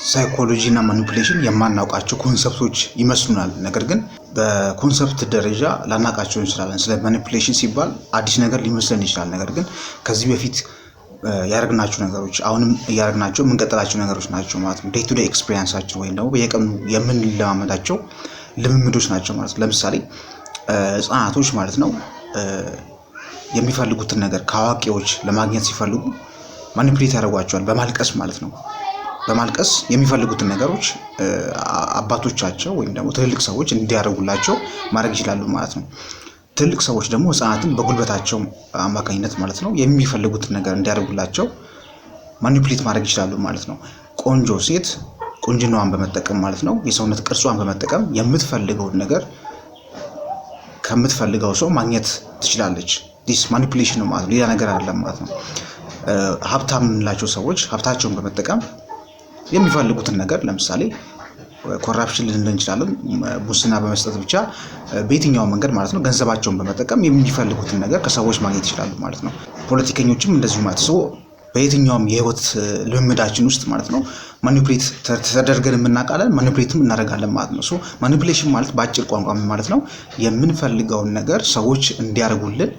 ሳይኮሎጂ እና ማኒፑሌሽን የማናውቃቸው ኮንሰፕቶች ይመስሉናል። ነገር ግን በኮንሰፕት ደረጃ ላናውቃቸው እንችላለን። ስለ ማኒፑሌሽን ሲባል አዲስ ነገር ሊመስለን ይችላል። ነገር ግን ከዚህ በፊት ያደረግናቸው ነገሮች አሁንም እያደረግናቸው የምንቀጥላቸው ነገሮች ናቸው ማለት ነው። ዴይ ቱ ዴይ ኤክስፒሪየንሳችን ወይም ደግሞ በየቀኑ የምንለማመዳቸው ልምምዶች ናቸው ማለት ነው። ለምሳሌ ህፃናቶች ማለት ነው የሚፈልጉትን ነገር ከአዋቂዎች ለማግኘት ሲፈልጉ ማኒፑሌት ያደርጓቸዋል በማልቀስ ማለት ነው። በማልቀስ የሚፈልጉትን ነገሮች አባቶቻቸው ወይም ደግሞ ትልልቅ ሰዎች እንዲያደርጉላቸው ማድረግ ይችላሉ ማለት ነው። ትልልቅ ሰዎች ደግሞ ህፃናትን በጉልበታቸው አማካኝነት ማለት ነው የሚፈልጉትን ነገር እንዲያደርጉላቸው ማኒፑሌት ማድረግ ይችላሉ ማለት ነው። ቆንጆ ሴት ቁንጅናዋን በመጠቀም ማለት ነው የሰውነት ቅርጿን በመጠቀም የምትፈልገውን ነገር ከምትፈልገው ሰው ማግኘት ትችላለች። ዲስ ማኒፑሌሽን ነው ማለት ነው፣ ሌላ ነገር አይደለም ማለት ነው። ሀብታም የምንላቸው ሰዎች ሀብታቸውን በመጠቀም የሚፈልጉትን ነገር ለምሳሌ ኮራፕሽን ልንል እንችላለን፣ ሙስና በመስጠት ብቻ በየትኛው መንገድ ማለት ነው ገንዘባቸውን በመጠቀም የሚፈልጉትን ነገር ከሰዎች ማግኘት ይችላሉ ማለት ነው። ፖለቲከኞችም እንደዚሁ ማለት ነው በየትኛውም የህይወት ልምምዳችን ውስጥ ማለት ነው ማኒፑሌት ተደርገን የምናውቃለን፣ ማኒፑሌትም እናደርጋለን ማለት ነው። ማኒፑሌሽን ማለት በአጭር ቋንቋ ማለት ነው የምንፈልገውን ነገር ሰዎች እንዲያደርጉልን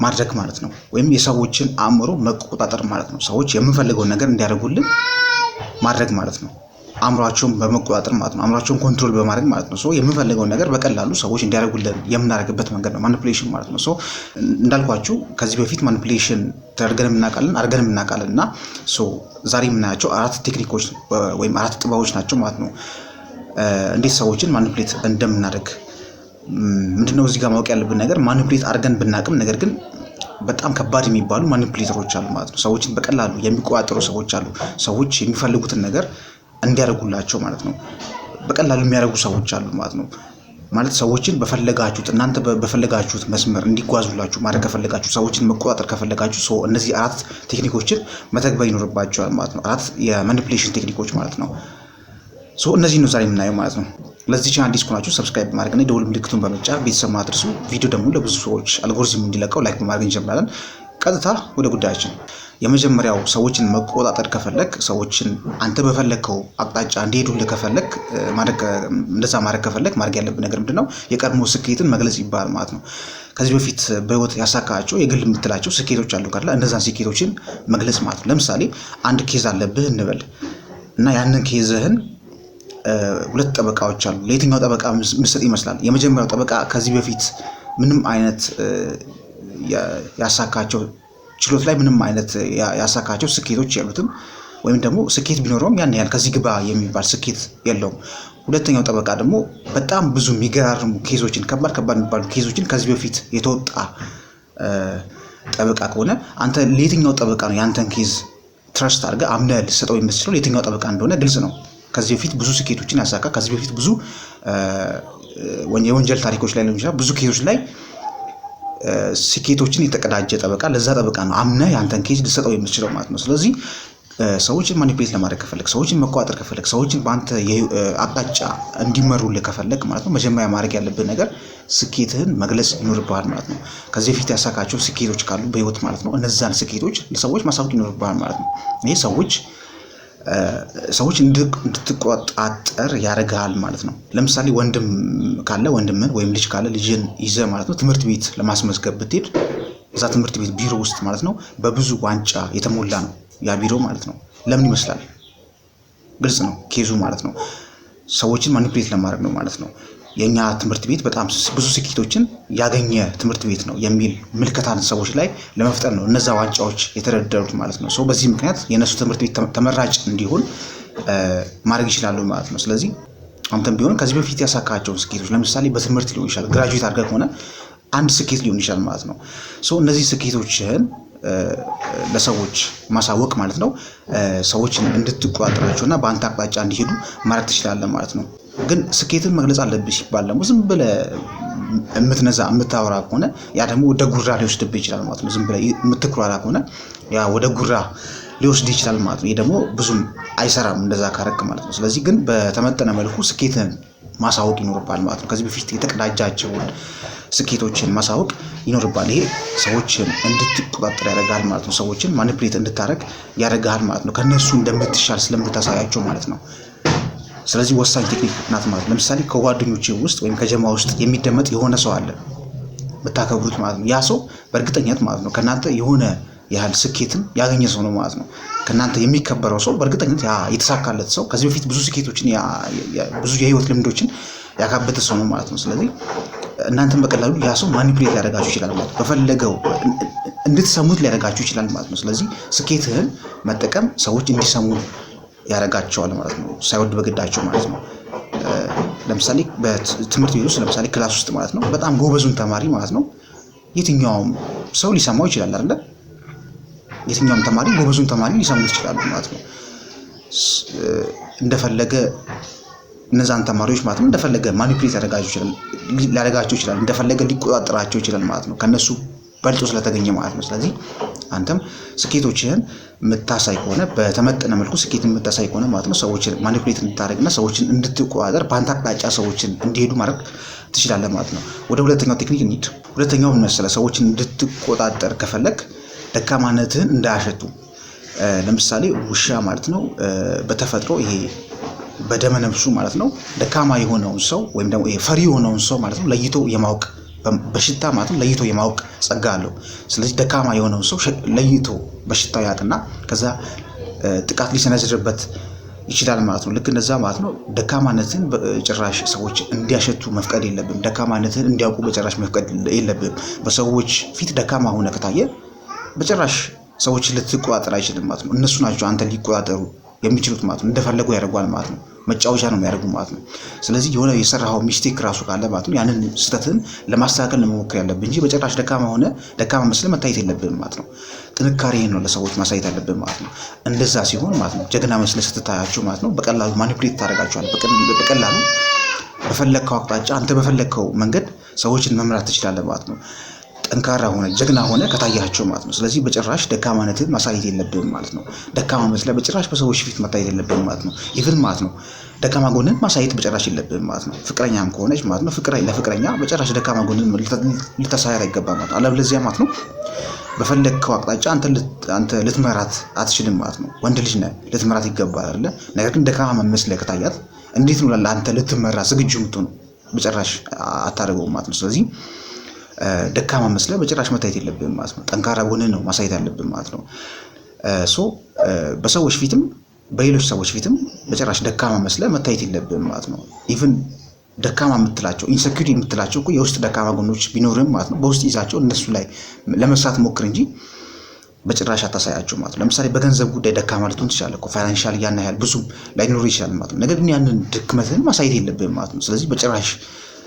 ማድረግ ማለት ነው። ወይም የሰዎችን አእምሮ መቆጣጠር ማለት ነው። ሰዎች የምንፈልገውን ነገር እንዲያደርጉልን ማድረግ ማለት ነው። አእምሯቸውን በመቆጣጠር ማለት ነው። አእምሯቸውን ኮንትሮል በማድረግ ማለት ነው። የምንፈልገውን ነገር በቀላሉ ሰዎች እንዲያደርጉልን የምናደርግበት መንገድ ነው ማኒፑሌሽን ማለት ነው። እንዳልኳችሁ ከዚህ በፊት ማኒፑሌሽን ተደርገን የምናውቃለን፣ አድርገን የምናውቃለን እና ዛሬ የምናያቸው 4 ቴክኒኮች ወይም 4 ጥበቦች ናቸው ማለት ነው። እንዴት ሰዎችን ማኒፑሌት እንደምናደርግ ምንድነው እዚህ ጋር ማወቅ ያለብን ነገር ማኒፑሌት አድርገን ብናቅም ነገር ግን በጣም ከባድ የሚባሉ ማኒፑሌተሮች አሉ ማለት ነው። ሰዎችን በቀላሉ የሚቆጣጠሩ ሰዎች አሉ። ሰዎች የሚፈልጉትን ነገር እንዲያደርጉላቸው ማለት ነው በቀላሉ የሚያደርጉ ሰዎች አሉ ማለት ነው። ማለት ሰዎችን በፈለጋችሁት እናንተ በፈለጋችሁት መስመር እንዲጓዙላችሁ ማድረግ ከፈለጋችሁ፣ ሰዎችን መቆጣጠር ከፈለጋችሁ እነዚህ 4 ቴክኒኮችን መተግበር ይኖርባቸዋል ማለት ነው። 4 የማኒፑሌሽን ቴክኒኮች ማለት ነው። እነዚህ ነው ዛሬ የምናየው ማለት ነው። ለዚህ ቻናል አዲስ ከሆናችሁ ሰብስክራይብ በማድረግ እና የደወል ምልክቱን በመጫን ቤተሰብ ማድረሱ፣ ቪዲዮ ደግሞ ለብዙ ሰዎች አልጎሪዝም እንዲለቀው ላይክ በማድረግ እንጀምራለን። ቀጥታ ወደ ጉዳያችን። የመጀመሪያው ሰዎችን መቆጣጠር ከፈለክ፣ ሰዎችን አንተ በፈለከው አቅጣጫ እንዲሄዱልህ ከፈለክ እንደዛ ማድረግ ከፈለክ ማድረግ ያለብህ ነገር ምንድነው? የቀድሞ ስኬትን መግለጽ ይባላል ማለት ነው። ከዚህ በፊት በህይወት ያሳካቸው የግል የምትላቸው ስኬቶች አሉ ካለ እነዛን ስኬቶችን መግለጽ ማለት ነው። ለምሳሌ አንድ ኬዝ አለብህ እንበል እና ያንን ኬዝህን 2 ጠበቃዎች አሉ። ለየትኛው ጠበቃ መስጠት ይመስላል? የመጀመሪያው ጠበቃ ከዚህ በፊት ምንም አይነት ያሳካቸው ችሎት ላይ ምንም አይነት ያሳካቸው ስኬቶች ያሉትም ወይም ደግሞ ስኬት ቢኖረውም ያን ያህል ከዚህ ግባ የሚባል ስኬት የለውም። ሁለተኛው ጠበቃ ደግሞ በጣም ብዙ የሚገራርሙ ኬዞችን ከባድ የሚባሉ ኬዞችን ከዚህ በፊት የተወጣ ጠበቃ ከሆነ አንተ ለየትኛው ጠበቃ ነው ያንተን ኬዝ ትረስት አድርገህ አምነህ ልትሰጠው የምትችለው? ለየትኛው ጠበቃ እንደሆነ ግልጽ ነው። ከዚህ በፊት ብዙ ስኬቶችን ያሳካ፣ ከዚህ በፊት ብዙ የወንጀል ታሪኮች ላይ ሊሆን ይችላል ብዙ ኬዞች ላይ ስኬቶችን የተቀዳጀ ጠበቃ ለዛ ጠበቃ ነው አምነህ ያንተን ኬዝ ልትሰጠው የምትችለው ማለት ነው። ስለዚህ ሰዎችን ማኒፑሌት ለማድረግ ከፈለግ፣ ሰዎችን መቆጣጠር ከፈለግ፣ ሰዎችን በአንተ አቅጣጫ እንዲመሩልህ ከፈለግ ማለት ነው መጀመሪያ ማድረግ ያለብህ ነገር ስኬትህን መግለጽ ይኖርብሃል ማለት ነው። ከዚህ በፊት ያሳካቸው ስኬቶች ካሉ በህይወት ማለት ነው እነዛን ስኬቶች ለሰዎች ማሳወቅ ይኖርብሃል ማለት ነው። ይሄ ሰዎች እንድትቆጣጠር ያደርጋል ማለት ነው። ለምሳሌ ወንድም ካለ ወንድምን ወይም ልጅ ካለ ልጅን ይዘህ ማለት ነው ትምህርት ቤት ለማስመዝገብ ብትሄድ እዛ ትምህርት ቤት ቢሮ ውስጥ ማለት ነው በብዙ ዋንጫ የተሞላ ነው ያ ቢሮ ማለት ነው። ለምን ይመስላል? ግልጽ ነው ኬዙ ማለት ነው። ሰዎችን ማኒፑሌት ለማድረግ ነው ማለት ነው። የኛ ትምህርት ቤት በጣም ብዙ ስኬቶችን ያገኘ ትምህርት ቤት ነው የሚል ምልከታን ሰዎች ላይ ለመፍጠር ነው እነዛ ዋንጫዎች የተደረደሩት ማለት ነው። በዚህ ምክንያት የነሱ ትምህርት ቤት ተመራጭ እንዲሆን ማድረግ ይችላሉ ማለት ነው። ስለዚህ አንተም ቢሆን ከዚህ በፊት ያሳካቸውን ስኬቶች ለምሳሌ በትምህርት ሊሆን ይችላል፣ ግራጁዌት አድርገህ ከሆነ አንድ ስኬት ሊሆን ይችላል ማለት ነው። እነዚህ ስኬቶችህን ለሰዎች ማሳወቅ ማለት ነው ሰዎችን እንድትቆጣጠራቸውና በአንተ አቅጣጫ እንዲሄዱ ማድረግ ትችላለህ ማለት ነው። ግን ስኬትን መግለጽ አለብህ ሲባል ደግሞ ዝም ብለህ የምታወራ ከሆነ ያ ደግሞ ወደ ጉራ ሊወስድብህ ይችላል ማለት ነው። ዝም ብለህ የምትኩራራ ከሆነ ያ ወደ ጉራ ሊወስድ ይችላል ማለት ነው። ይሄ ደግሞ ብዙም አይሰራም እንደዛ ካረክ ማለት ነው። ስለዚህ ግን በተመጠነ መልኩ ስኬትን ማሳወቅ ይኖርባል ማለት ነው። ከዚህ በፊት የተቀዳጃቸውን ስኬቶችን ማሳወቅ ይኖርባል። ይሄ ሰዎችን እንድትቆጣጠር ያደርጋል ማለት ነው። ሰዎችን ማኒፕሌት እንድታደርግ ያደርጋል ማለት ነው። ከነሱ እንደምትሻል ስለምታሳያቸው ማለት ነው። ስለዚህ ወሳኝ ቴክኒክ ናት ማለት ነው። ለምሳሌ ከጓደኞቼ ውስጥ ወይም ከጀማ ውስጥ የሚደመጥ የሆነ ሰው አለ ብታከብሩት ማለት ነው። ያ ሰው በእርግጠኛት ማለት ነው ከእናንተ የሆነ ያህል ስኬትን ያገኘ ሰው ነው ማለት ነው። ከእናንተ የሚከበረው ሰው በእርግጠኝነት ያ የተሳካለት ሰው ከዚህ በፊት ብዙ ስኬቶችን ብዙ የህይወት ልምዶችን ያካበተ ሰው ነው ማለት ነው። ስለዚህ እናንተም በቀላሉ ያ ሰው ማኒፕሌት ሊያደርጋችሁ ይችላል ማለት ነው። በፈለገው እንድትሰሙት ሊያደርጋችሁ ይችላል ማለት ነው። ስለዚህ ስኬትህን መጠቀም ሰዎች እንዲሰሙ ያደርጋቸዋል ማለት ነው፣ ሳይወድ በግዳቸው ማለት ነው። ለምሳሌ በትምህርት ቤት ውስጥ ለምሳሌ ክላስ ውስጥ ማለት ነው በጣም ጎበዙን ተማሪ ማለት ነው የትኛውም ሰው ሊሰማው ይችላል አይደል? የትኛውም ተማሪ ጎበዙን ተማሪ ሊሰሙት ይችላሉ ማለት ነው። እንደፈለገ እነዛን ተማሪዎች ማለት ነው እንደፈለገ ማኒፕሌት ሊያደርጋቸው ይችላል፣ እንደፈለገ ሊቆጣጠራቸው ይችላል ማለት ነው ከነሱ በልጦ ስለተገኘ ማለት ነው። ስለዚህ አንተም ስኬቶችህን የምታሳይ ከሆነ በተመጠነ መልኩ ስኬትን የምታሳይ ከሆነ ማለት ነው ሰዎችን ማኒፕሌት እንድታደርግና ሰዎችን እንድትቆጣጠር በአንተ አቅጣጫ ሰዎችን እንዲሄዱ ማድረግ ትችላለህ ማለት ነው። ወደ ሁለተኛው ቴክኒክ እንሂድ። ሁለተኛው ምን መሰለህ? ሰዎችን እንድትቆጣጠር ከፈለግ ደካማነትህን እንዳያሸቱ። ለምሳሌ ውሻ ማለት ነው በተፈጥሮ ይሄ በደመ ነፍሱ ማለት ነው ደካማ የሆነውን ሰው ወይም ደግሞ ይሄ ፈሪ የሆነውን ሰው ማለት ነው ለይቶ የማወቅ በሽታ ማለት ነው ለይቶ የማወቅ ጸጋ አለው። ስለዚህ ደካማ የሆነውን ሰው ለይቶ በሽታው ያውቅና ከዛ ጥቃት ሊሰነዝርበት ይችላል ማለት ነው። ልክ እንደዛ ማለት ነው ደካማነትን በጭራሽ ሰዎች እንዲያሸቱ መፍቀድ የለብም። ደካማነትን እንዲያውቁ በጭራሽ መፍቀድ የለብም። በሰዎች ፊት ደካማ ሆነ ከታየ በጭራሽ ሰዎች ልትቆጣጠር አይችልም ማለት ነው። እነሱ ናቸው አንተ ሊቆጣጠሩ የሚችሉት ማለት ነው። እንደፈለጉ ያደርጓል ማለት ነው። መጫወቻ ነው የሚያደርጉ ማለት ነው። ስለዚህ የሆነ የሰራው ሚስቴክ ራሱ ካለ ማለት ነው ያንን ስህተትን ለማስተካከል መሞከር ያለብን እንጂ በጭራሽ ደካማ መስለ መታየት የለብንም ማለት ነው። ጥንካሬን ነው ለሰዎች ማሳየት ያለብን ማለት ነው። እንደዛ ሲሆን ማለት ነው ጀግና መስለ ስትታያቸው ማለት ነው በቀላሉ ማኒፕሌት ታደርጋቸዋል። በቀላሉ በፈለግከው አቅጣጫ አንተ በፈለግከው መንገድ ሰዎችን መምራት ትችላለህ ማለት ነው። ጠንካራ ሆነ ጀግና ሆነ ከታያቸው ማለት ነው። ስለዚህ በጭራሽ ደካማነትን ማሳየት የለብንም ማለት ነው። ደካማ መስለ በጭራሽ በሰዎች ፊት መታየት የለብንም ማለት ነው። ኢቭን ማለት ነው ደካማ ጎንን ማሳየት በጭራሽ የለብንም ማለት ነው። ፍቅረኛም ከሆነች ማለት ነው ለፍቅረኛ በጭራሽ ደካማ ጎንን ልታሳያት አይገባም ማለት ነው። አለበለዚያ ማለት ነው በፈለግከው አቅጣጫ አንተ ልትመራት አትችልም ማለት ነው። ወንድ ልጅ ነህ ልትመራት ይገባል አይደለ? ነገር ግን ደካማ መስለህ ከታያት እንዴት ነው ለአንተ ልትመራ ዝግጁ የምትሆነው? በጭራሽ አታደርገውም ማለት ነው። ስለዚህ ደካማ መስለ በጭራሽ መታየት የለብንም ማለት ነው። ጠንካራ ጎንን ነው ማሳየት ያለብን ማለት ነው። በሰዎች ፊትም በሌሎች ሰዎች ፊትም በጭራሽ ደካማ መስለ መታየት የለብንም ማለት ነው። ኢቭን ደካማ የምትላቸው ኢንሰኪዩሪቲ የምትላቸው እኮ የውስጥ ደካማ ጎኖች ቢኖርም ማለት ነው በውስጥ ይዛቸው እነሱ ላይ ለመስራት ሞክር እንጂ በጭራሽ አታሳያቸው ማለት ነው። ለምሳሌ በገንዘብ ጉዳይ ደካማ ልትሆን ትችላለህ እኮ ፋይናንሻል ያን ያህል ብዙም ላይኖር ይችላል ማለት ነው። ነገር ግን ያንን ድክመትን ማሳየት የለብንም ማለት ነው። ስለዚህ በጭራሽ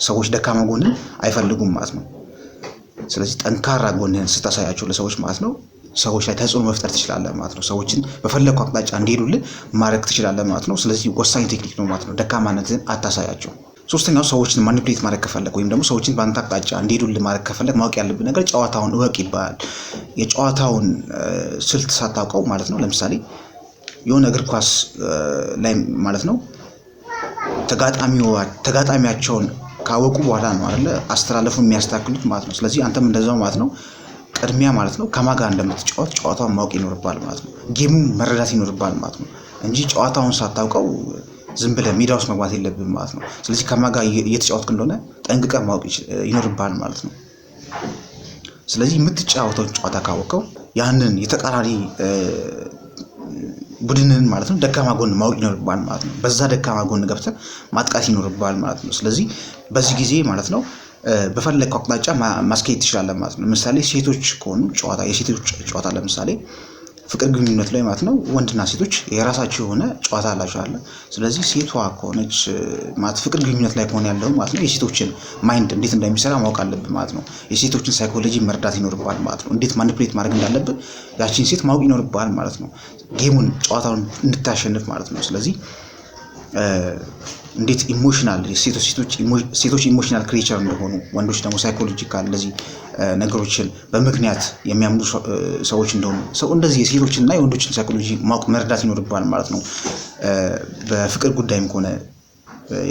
ሰዎች ደካማ ጎንን አይፈልጉም ማለት ነው። ስለዚህ ጠንካራ ጎንህን ስታሳያቸው ለሰዎች ማለት ነው ሰዎች ላይ ተጽዕኖ መፍጠር ትችላለህ ማለት ነው። ሰዎችን በፈለግከው አቅጣጫ እንዲሄዱልህ ማድረግ ትችላለህ ማለት ነው። ስለዚህ ወሳኝ ቴክኒክ ነው ማለት ነው። ደካማነትን አታሳያቸው። ሶስተኛው ሰዎችን ማኒፕሌት ማድረግ ከፈለግ ወይም ደግሞ ሰዎችን በአንተ አቅጣጫ እንዲሄዱልህ ማድረግ ከፈለግ ማወቅ ያለብን ነገር ጨዋታውን እወቅ ይባላል። የጨዋታውን ስልት ሳታውቀው ማለት ነው ለምሳሌ የሆነ እግር ኳስ ላይ ማለት ነው ተጋጣሚያቸውን ካወቁ በኋላ ነው አይደለ አስተላለፉን የሚያስተካክሉት ማለት ነው። ስለዚህ አንተም እንደዛው ማለት ነው ቅድሚያ ማለት ነው ከማን ጋር እንደምትጫወት ጨዋታውን ማወቅ ይኖርባል ማለት ነው። ጌሙን መረዳት ይኖርባል ማለት ነው እንጂ ጨዋታውን ሳታውቀው ዝም ብለህ ሜዳ ውስጥ መግባት የለብህም ማለት ነው። ስለዚህ ከማን ጋር እየተጫወትክ እንደሆነ ጠንቅቀህ ማወቅ ይኖርባል ማለት ነው። ስለዚህ የምትጫወተውን ጨዋታ ካወቀው ያንን የተቃራኒ ቡድንን ማለት ነው ደካማ ጎን ማወቅ ይኖርባል ማለት ነው። በዛ ደካማ ጎን ገብተህ ማጥቃት ይኖርባል ማለት ነው። ስለዚህ በዚህ ጊዜ ማለት ነው በፈለግከው አቅጣጫ ማስኬድ ትችላለህ ማለት ነው። ለምሳሌ ሴቶች ከሆኑ የሴቶች ጨዋታ ለምሳሌ ፍቅር ግንኙነት ላይ ማለት ነው ወንድና ሴቶች የራሳቸው የሆነ ጨዋታ አላቸው አለ። ስለዚህ ሴቷ ከሆነች ማለት ፍቅር ግንኙነት ላይ ከሆነ ያለው ማለት ነው የሴቶችን ማይንድ እንዴት እንደሚሰራ ማወቅ አለብህ ማለት ነው። የሴቶችን ሳይኮሎጂ መረዳት ይኖርባል ማለት ነው። እንዴት ማኒፕሌት ማድረግ እንዳለብህ ያቺን ሴት ማወቅ ይኖርባል ማለት ነው። ጌሙን ጨዋታውን እንድታሸንፍ ማለት ነው። ስለዚህ እንዴት ኢሞሽናል ሴቶች ኢሞሽናል ክሬቸር እንደሆኑ ወንዶች ደግሞ ሳይኮሎጂካል እንደዚህ ነገሮችን በምክንያት የሚያምኑ ሰዎች እንደሆኑ ሰው እንደዚህ የሴቶችንና የወንዶችን ሳይኮሎጂ ማወቅ መረዳት ይኖርባል ማለት ነው። በፍቅር ጉዳይም ከሆነ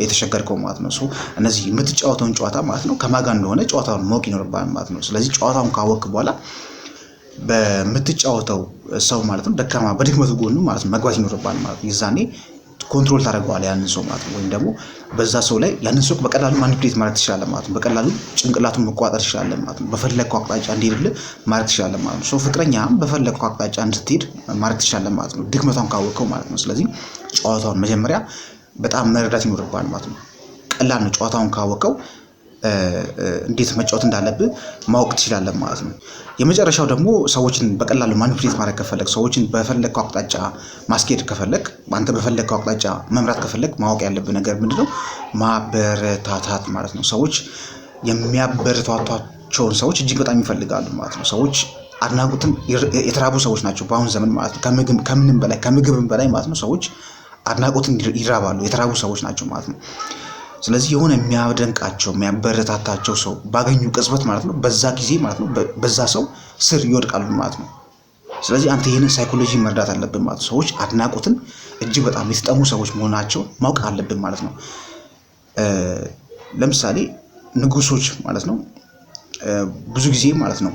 የተሸገርከው ማለት ነው። እነዚህ የምትጫወተውን ጨዋታ ማለት ነው ከማጋ እንደሆነ ጨዋታውን ማወቅ ይኖርባል ማለት ነው። ስለዚህ ጨዋታውን ካወቅ በኋላ በምትጫወተው ሰው ማለት ነው ደካማ በድክመቱ ጎኑ ማለት ነው መግባት ይኖርባል ማለት ነው። የዛኔ ኮንትሮል ታደርገዋለህ ያንን ሰው ማለት ነው። ወይም ደግሞ በዛ ሰው ላይ ያንን ሰው በቀላሉ ማኒፕሌት ማድረግ ትችላለህ ማለት ነው። በቀላሉ ጭንቅላቱን መቆጣጠር ትችላለህ ማለት ነው። በፈለግከው አቅጣጫ እንዲሄድልህ ማድረግ ትችላለህ ማለት ነው። ፍቅረኛም በፈለግከው አቅጣጫ እንድትሄድ ማድረግ ትችላለህ ማለት ነው፣ ድክመቷን ካወቀው ማለት ነው። ስለዚህ ጨዋታውን መጀመሪያ በጣም መረዳት ይኖርባል ማለት ነው። ቀላል ነው። ጨዋታውን ካወቀው እንዴት መጫወት እንዳለብህ ማወቅ ትችላለህ ማለት ነው። የመጨረሻው ደግሞ ሰዎችን በቀላሉ ማኒፕሌት ማድረግ ከፈለግ፣ ሰዎችን በፈለግከው አቅጣጫ ማስኬድ ከፈለግ፣ አንተ በፈለግከው አቅጣጫ መምራት ከፈለግ ማወቅ ያለብህ ነገር ምንድነው? ማበረታታት ማለት ነው። ሰዎች የሚያበረታቷቸውን ሰዎች እጅግ በጣም ይፈልጋሉ ማለት ነው። ሰዎች አድናቆትን የተራቡ ሰዎች ናቸው በአሁን ዘመን ማለት ነው። ከምግብም በላይ ማለት ነው። ሰዎች አድናቆትን ይራባሉ፣ የተራቡ ሰዎች ናቸው ማለት ነው። ስለዚህ የሆነ የሚያደንቃቸው የሚያበረታታቸው ሰው ባገኙ ቅጽበት ማለት ነው በዛ ጊዜ ማለት ነው በዛ ሰው ስር ይወድቃሉ ማለት ነው። ስለዚህ አንተ ይህንን ሳይኮሎጂ መርዳት አለብን ማለት ነው። ሰዎች አድናቆትን እጅግ በጣም የተጠሙ ሰዎች መሆናቸው ማወቅ አለብን ማለት ነው። ለምሳሌ ንጉሶች ማለት ነው ብዙ ጊዜ ማለት ነው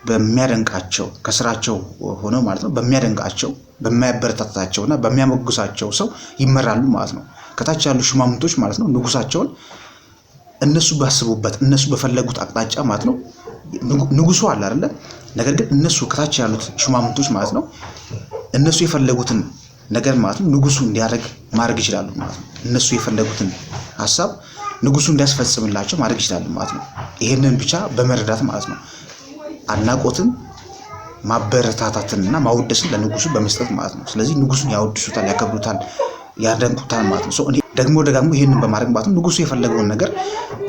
በሚያደንቃቸው ከስራቸው ሆነው ማለት ነው በሚያደንቃቸው በሚያበረታታቸውና በሚያሞግሳቸው ሰው ይመራሉ ማለት ነው። ከታች ያሉ ሽማምንቶች ማለት ነው ንጉሳቸውን እነሱ ባስቡበት እነሱ በፈለጉት አቅጣጫ ማለት ነው ንጉሱ አለ አይደለ? ነገር ግን እነሱ ከታች ያሉት ሽማምንቶች ማለት ነው እነሱ የፈለጉትን ነገር ማለት ነው ንጉሱ እንዲያደርግ ማድረግ ይችላሉ ማለት ነው። እነሱ የፈለጉትን ሐሳብ ንጉሱ እንዲያስፈጽምላቸው ማድረግ ይችላሉ ማለት ነው። ይሄንን ብቻ በመረዳት ማለት ነው አድናቆትን ማበረታታትንና ማወደስን ለንጉሱ በመስጠት ማለት ነው። ስለዚህ ንጉሱን ያወድሱታል፣ ያከብሩታል፣ ያደንቁታል ማለት ነው። እኔ ደጋግሞ ይሄንን በማድረግ ማለት ነው ንጉሱ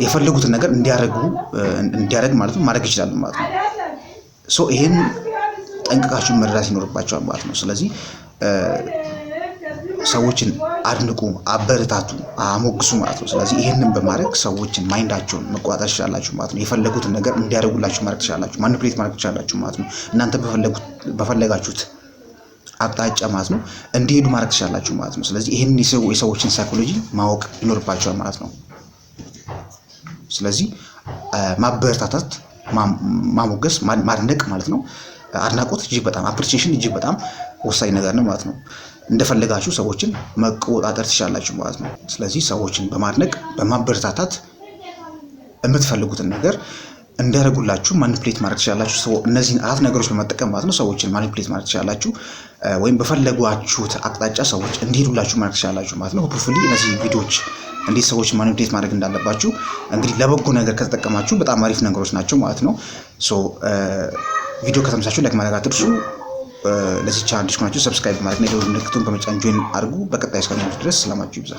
የፈለጉትን ነገር እንዲያደርግ ማለት ነው ማድረግ ይችላሉ ማለት ነው። ይሄን ጠንቅቃችሁ መረዳት ይኖርባቸዋል ማለት ነው። ስለዚህ ሰዎችን አድንቁ፣ አበረታቱ፣ አሞግሱ ማለት ነው። ስለዚህ ይሄንን በማድረግ ሰዎችን ማይንዳቸውን መቆጣጠር ትችላላችሁ ማለት ነው። የፈለጉትን ነገር እንዲያደርጉላችሁ ማድረግ ትችላላችሁ፣ ማኒፕሌት ማድረግ ትችላላችሁ ማለት ነው። እናንተ በፈለጋችሁት አቅጣጫ ማለት ነው እንዲሄዱ ማድረግ ትችላላችሁ ማለት ነው። ስለዚህ ይሄንን የሰዎችን ሳይኮሎጂ ማወቅ ይኖርባቸዋል ማለት ነው። ስለዚህ ማበረታታት፣ ማሞገስ፣ ማድነቅ ማለት ነው አድናቆት እጅግ በጣም አፕሪሺዬሽን እጅግ በጣም ወሳኝ ነገር ነው ማለት ነው። እንደፈለጋችሁ ሰዎችን መቆጣጠር ትችላላችሁ ማለት ነው። ስለዚህ ሰዎችን በማድነቅ በማበረታታት የምትፈልጉትን ነገር እንዲያደርጉላችሁ ማኒፕሌት ማድረግ ትችላላችሁ። እነዚህን 4 ነገሮች በመጠቀም ማለት ነው ሰዎችን ማኒፕሌት ማድረግ ትችላላችሁ፣ ወይም በፈለጓችሁት አቅጣጫ ሰዎች እንዲሄዱላችሁ ማድረግ ትችላላችሁ ማለት ነው። ሆፕፉሊ እነዚህ ቪዲዮዎች እንዴት ሰዎች ማኒፕሌት ማድረግ እንዳለባችሁ እንግዲህ ለበጎ ነገር ከተጠቀማችሁ በጣም አሪፍ ነገሮች ናቸው ማለት ነው። ቪዲዮ ከተመቻችሁ ላይክ ማድረግ አትርሱ። ለዚህ ቻናል አዲስ ከሆናችሁ ሰብስክራይብ ማድረግ ነው፣ የደወል ምልክቱን በመጫን ጆይን አድርጉ። በቀጣይ እስከምንገናኝ ድረስ ሰላማችሁ ይብዛ።